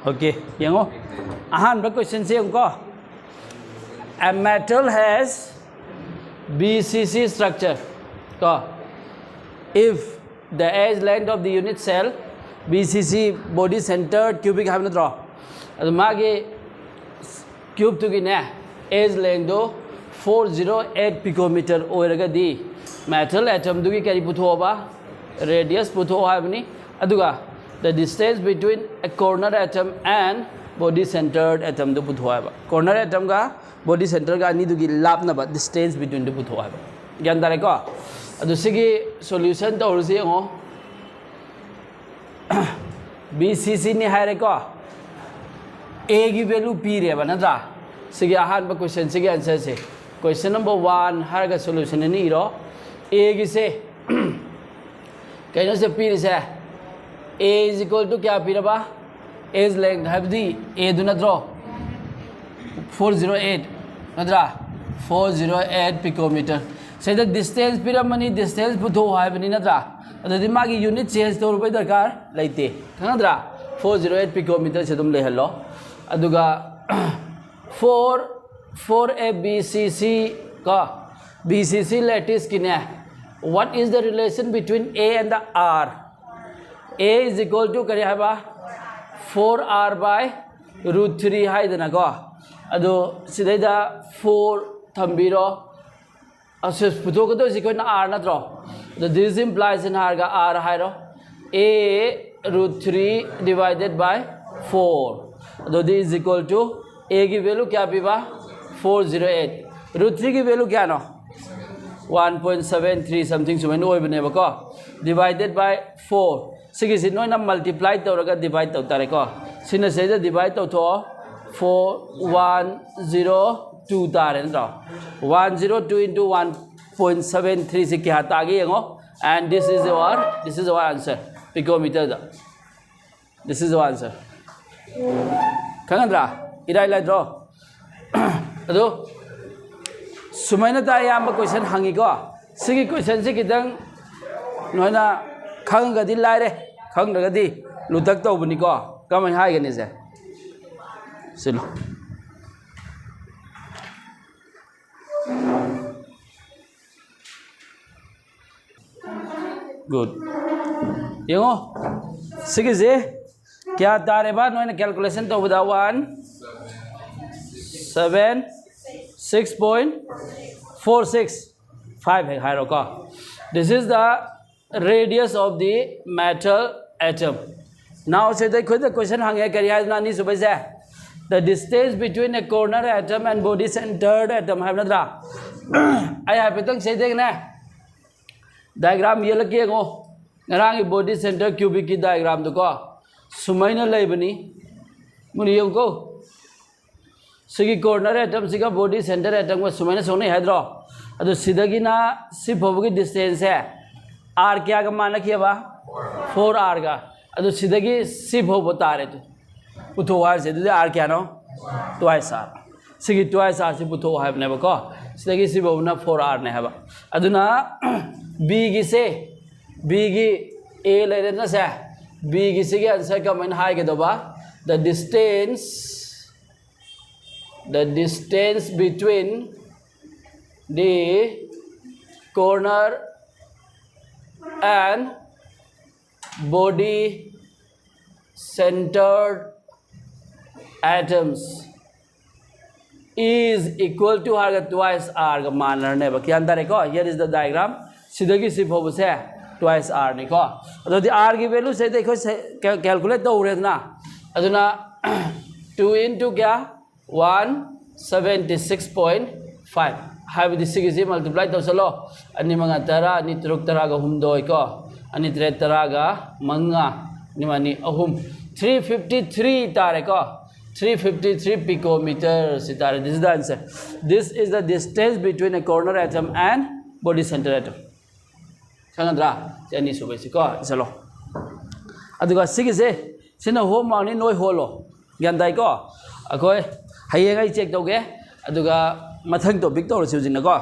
Okay, yango. Ahan question se ko. A metal has BCC structure. Ko. If the edge length of the unit cell BCC body centered cubic have not draw. Adu mage cube to gine edge length do 408 picometer oiraga di metal atom dugi kari putho ba radius putho habni aduga the distance between a corner atom and body centered atom do putho ba corner atom ga body center ga ani dugi lapna ba distance between the putho ba gyan dare ko adu sigi solution to ursi ngo BCC ni haire ko A की value P रे बना था सिगे आहार पर question सिगे answer से question number 1 हर का solution नहीं रो A की से कहने से P से A is equal to क्या P rava A's length have the A do not draw 408 नद्रा 408 picometer say the distance P Ramani distance पुथो है बनी नद्रा अदर दिमागी यूनिट चेंज तो रुपए दरकार लेते नद्रा 408 picometer से तुम ले हल्लो अदुगा 4 a BCC का BCC lattice किन्हे what is the relation between A and the R A is equal to करे है बा 4R by root 3 है इधर ना को अदु सीधे दा 4 थम्बीरो असेस पुतो को तो इसी कोई ना R ना तो this implies in R का R है रो A root 3 divided by 4 तो this is equal to A की वैल्यू क्या पीवा 408 root 3 की वैल्यू क्या ना 1.73 something सुमें नोई बने बको divided by 4 सिगी सिन नोई ना multiply तो रगा divide तो तारे को सिन से जो divide तो 4102 तारे ना 102 into 1.73 से क्या तागी यंगो and this is our answer picometer da this is our answer kanandra irai lai draw ado sumaina ta yam question hangi ko sigi question se kidang noina khang ga di lai re khang ga di lutak to buni ko kaman hai gani se silo good यंगो सिगे जे क्या तारे बाद नोइना calculation तो बता 176.465 है हाइरो का this is the radius of the metal atom now से देखो the question hange करिया ना नहीं सुबह से the distance between a corner atom and body centered atom है ना आई यहाँ पे तक से देखना डायग्राम ये लगे गो नरांगी बॉडी सेंटर क्यूबिक की डायग्राम तो को सुमाइना लेबनी मुनी को सिगी कॉर्नर एटम सिगा बॉडी सेंटर एटम को सुमाइना सोने है द्रो अदो सीधगी ना सिर्फ होगी डिस्टेंस है आर क्या का माना किया बा 4R का अदो सीधगी सिर्फ हो बता रहे तो पुथो आर से तो आर क्या नो ट्वाइस आर सिगी ट्वाइस आर से पुथो है अपने बको सीधगी सिर्फ हो ना 4R ने है बा अदो ना B की से B की A ले लेना से B की से के आंसर का मैंने हाई के दोबा the distance between the corner and body centered atoms is equal to R twice R का मान लेने बा क्या अंदर है को here is the diagram सीधे की सिर्फ हो बसे twice R नहीं को तो दी R की वैल्यू से देखो कैलकुलेट तो हो रहे ना अदुना 2 into क्या 176.5 हाई विधि सिगी मल्टीप्लाई तो चलो अनि मंगा तरा अनि तुरुक तरा का हुम दो इको अनि त्रे तरा का मंगा निमानी अहुम 353 तारे को 353 picometer सितारे this is the answer this is the distance between a corner atom and body center atom सांगद्रा चेनी सुबह से को चलो अदुगा सिगी से सिना होम मांगनी नोई होलो गंदाई को अकोय हयेंगाई चेक तोगे अदुगा मथंग टॉपिक तो रसिउ जिन को